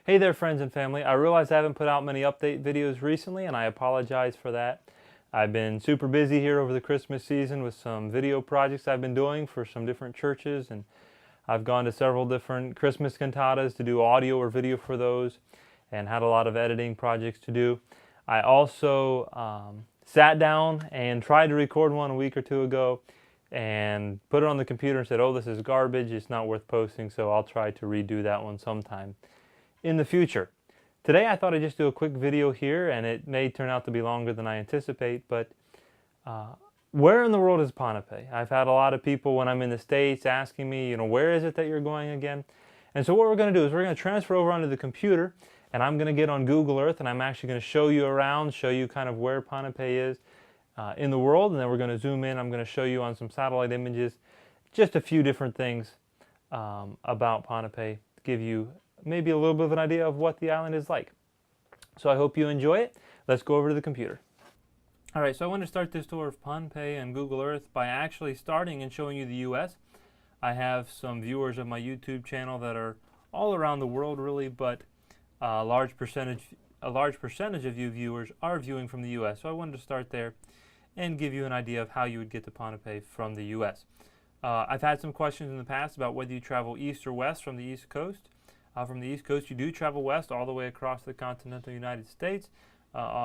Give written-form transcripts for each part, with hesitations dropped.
Hey there, friends and family. I realize I haven't put out many update videos recently, and I apologize for that. I've been super busy here over the Christmas season with some video projects I've been doing for some different churches, and I've gone to several different Christmas cantatas to do audio or video for those, and had a lot of editing projects to do. I also sat down and tried to record one a week or two ago and put it on the computer and said, oh, this is garbage, it's not worth posting, so I'll try to redo that one sometime in the future. Today I thought I'd just do a quick video here, and it may turn out to be longer than I anticipate, but where in the world is Pohnpei? I've had a lot of people when I'm in the States asking me, where is it that you're going again? And so what we're going to do is we're going to transfer over onto the computer, and I'm going to get on Google Earth, and I'm actually going to show you around, show you kind of where Pohnpei is in the world, and then we're going to zoom in. I'm going to show you on some satellite images just a few different things about Pohnpei to give you maybe a little bit of an idea of what the island is like. So I hope you enjoy it. Let's go over to the computer. Alright, so I want to start this tour of Pohnpei and Google Earth by actually starting and showing you the US. I have some viewers of my YouTube channel that are all around the world really, but a large percentage of you viewers are viewing from the US. So I wanted to start there and give you an idea of how you would get to Pohnpei from the US. I've had some questions in the past about whether you travel east or west from the East Coast. From the East Coast, you do travel west all the way across the continental United States.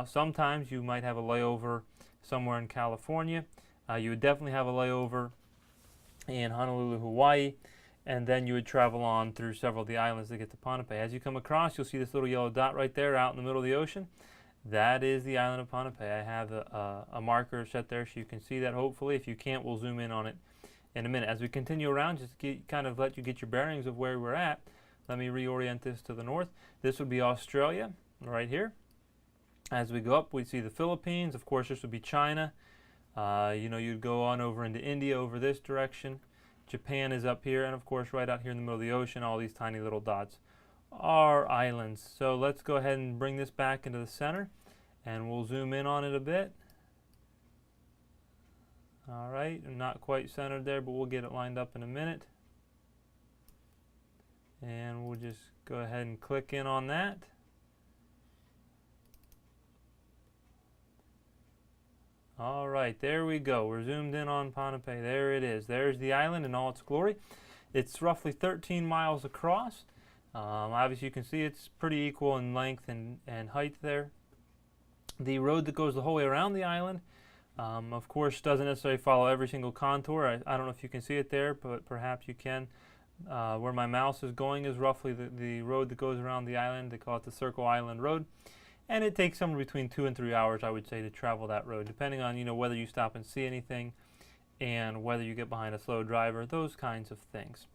Sometimes you might have a layover somewhere in California. You would definitely have a layover in Honolulu, Hawaii, and then you would travel on through several of the islands to get to Pohnpei. As you come across, you'll see this little yellow dot right there out in the middle of the ocean. That is the island of Pohnpei. I have a marker set there so you can see that hopefully. If you can't, we'll zoom in on it in a minute. As we continue around, just kind of let you get your bearings of where we're at. Let me reorient this to the north. This would be Australia, right here. As we go up, we see the Philippines. Of course, this would be China. You'd go on over into India over this direction. Japan is up here, and of course, right out here in the middle of the ocean, all these tiny little dots are islands. So let's go ahead and bring this back into the center, and we'll zoom in on it a bit. All right, not quite centered there, but we'll get it lined up in a minute. And we'll just go ahead and click in on that. All right, there we go. We're zoomed in on Pohnpei. There it is. There's the island in all its glory. It's roughly 13 miles across. Obviously, you can see it's pretty equal in length and height there. The road that goes the whole way around the island, of course, doesn't necessarily follow every single contour. I don't know if you can see it there, but perhaps you can. Where my mouse is going is roughly the road that goes around the island. They call it the Circle Island Road. And it takes somewhere between 2 and 3 hours, I would say, to travel that road, depending on whether you stop and see anything and whether you get behind a slow driver, those kinds of things.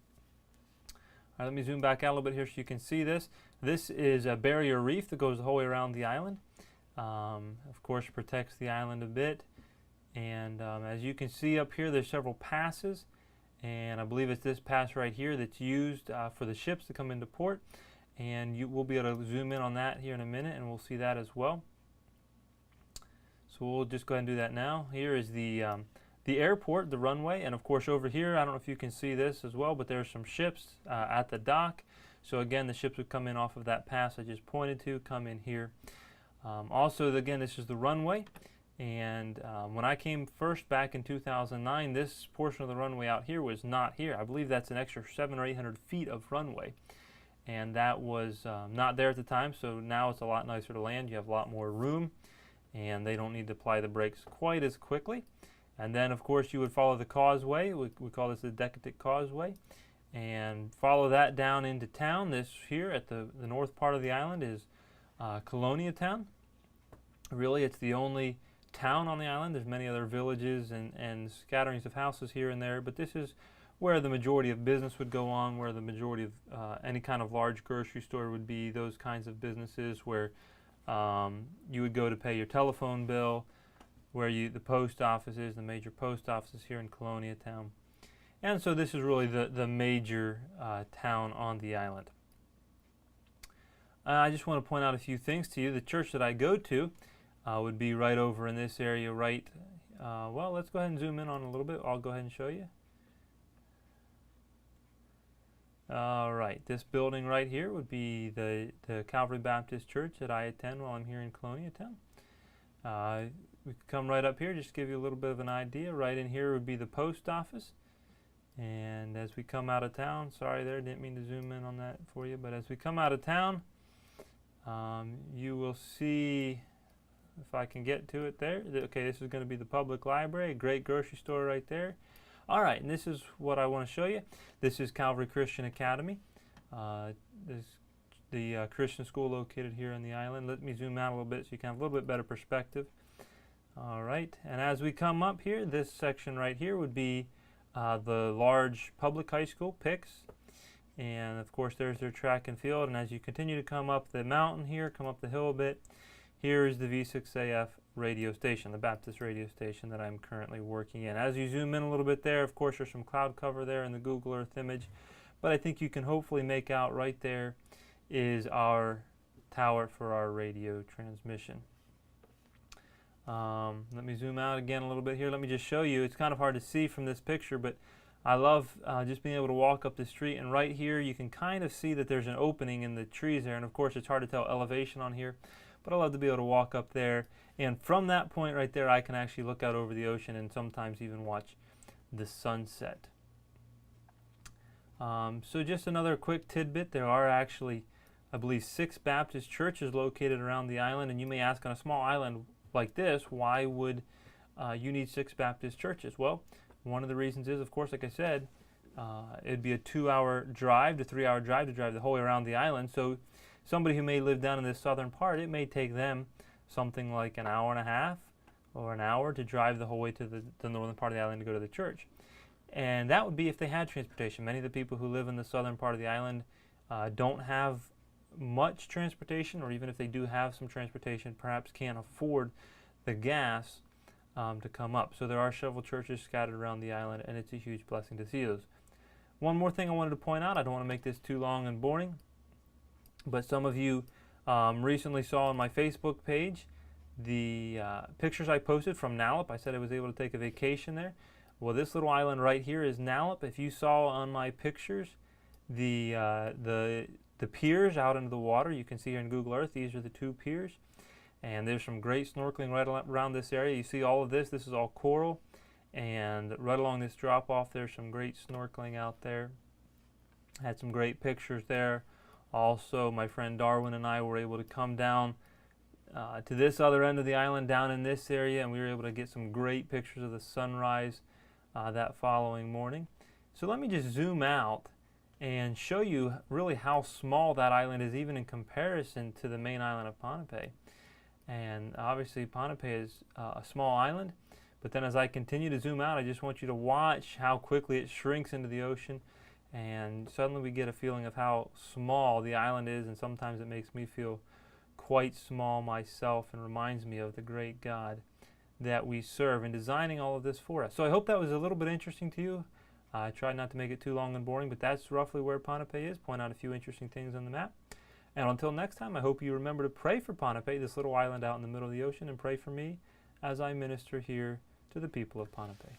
All right, let me zoom back out a little bit here so you can see this. This is a barrier reef that goes the whole way around the island. Of course, protects the island a bit. And as you can see up here, there's several passes. And I believe it's this pass right here that's used for the ships to come into port. And you will be able to zoom in on that here in a minute, and we'll see that as well. So we'll just go ahead and do that now. Here is the airport, the runway, and of course over here, I don't know if you can see this as well, but there's some ships at the dock. So again, the ships would come in off of that pass I just pointed to, come in here. Also, again, this is the runway. And when I came first back in 2009, this portion of the runway out here was not here. I believe that's an extra 700 or 800 feet of runway. And that was not there at the time, so now it's a lot nicer to land. You have a lot more room, and they don't need to apply the brakes quite as quickly. And then, of course, you would follow the causeway. We call this the Decadent Causeway. And follow that down into town. This here at the north part of the island is Colonia Town. Really, it's the only town on the island. There's many other villages and scatterings of houses here and there, but this is where the majority of business would go on, where the majority of any kind of large grocery store would be, those kinds of businesses where you would go to pay your telephone bill, where the post office is, the major post offices here in Colonia Town. And so this is really the major town on the island. I just want to point out a few things to you. The church that I go to would be right over in this area, right. Well, let's go ahead and zoom in on a little bit. I'll go ahead and show you. All right, this building right here would be the Calvary Baptist Church that I attend while I'm here in Colonia Town. We could come right up here, just to give you a little bit of an idea. Right in here would be the post office. And as we come out of town, sorry there, didn't mean to zoom in on that for you, but as we come out of town, you will see, if I can get to it there, okay, this is going to be the public library, a great grocery store right there. All right, and this is what I want to show you. This is Calvary Christian Academy. This is the Christian school located here on the island. Let me zoom out a little bit so you can have a little bit better perspective. All right, and as we come up here, this section right here would be the large public high school, PIX. And of course there's their track and field, and as you continue to come up the mountain here, come up the hill a bit, here is the V6AF radio station, the Baptist radio station that I'm currently working in. As you zoom in a little bit there, of course there's some cloud cover there in the Google Earth image, but I think you can hopefully make out right there is our tower for our radio transmission. Let me zoom out again a little bit here. Let me just show you. It's kind of hard to see from this picture, but I love just being able to walk up the street, and right here you can kind of see that there's an opening in the trees there, and of course it's hard to tell elevation on here, but I love to be able to walk up there, and from that point right there I can actually look out over the ocean and sometimes even watch the sunset. So just another quick tidbit, there are actually, I believe, 6 Baptist churches located around the island, and you may ask, on a small island like this, why would you need 6 Baptist churches? Well, one of the reasons is, of course, like I said, it'd be a 2-hour drive to 3-hour drive to drive the whole way around the island. So somebody who may live down in this southern part, it may take them something like an hour and a half or an hour to drive the whole way to the northern part of the island to go to the church. And that would be if they had transportation. Many of the people who live in the southern part of the island don't have much transportation, or even if they do have some transportation, perhaps can't afford the gas to come up. So there are several churches scattered around the island, and it's a huge blessing to see those. One more thing I wanted to point out, I don't want to make this too long and boring, but some of you recently saw on my Facebook page the pictures I posted from Nallip. I said I was able to take a vacation there. Well, this little island right here is Nallip. If you saw on my pictures the piers out into the water, you can see here in Google Earth, these are the 2 piers. And there's some great snorkeling right around this area. You see all of this. This is all coral. And right along this drop off, there's some great snorkeling out there. Had some great pictures there. Also, my friend Darwin and I were able to come down to this other end of the island, down in this area, and we were able to get some great pictures of the sunrise that following morning. So let me just zoom out and show you really how small that island is, even in comparison to the main island of Pohnpei. And obviously Pohnpei is a small island, but then as I continue to zoom out, I just want you to watch how quickly it shrinks into the ocean, and suddenly we get a feeling of how small the island is, and sometimes it makes me feel quite small myself and reminds me of the great God that we serve in designing all of this for us. So I hope that was a little bit interesting to you. I tried not to make it too long and boring, but that's roughly where Pohnpei is. Point out a few interesting things on the map. And until next time, I hope you remember to pray for Pohnpei, this little island out in the middle of the ocean, and pray for me as I minister here to the people of Pohnpei.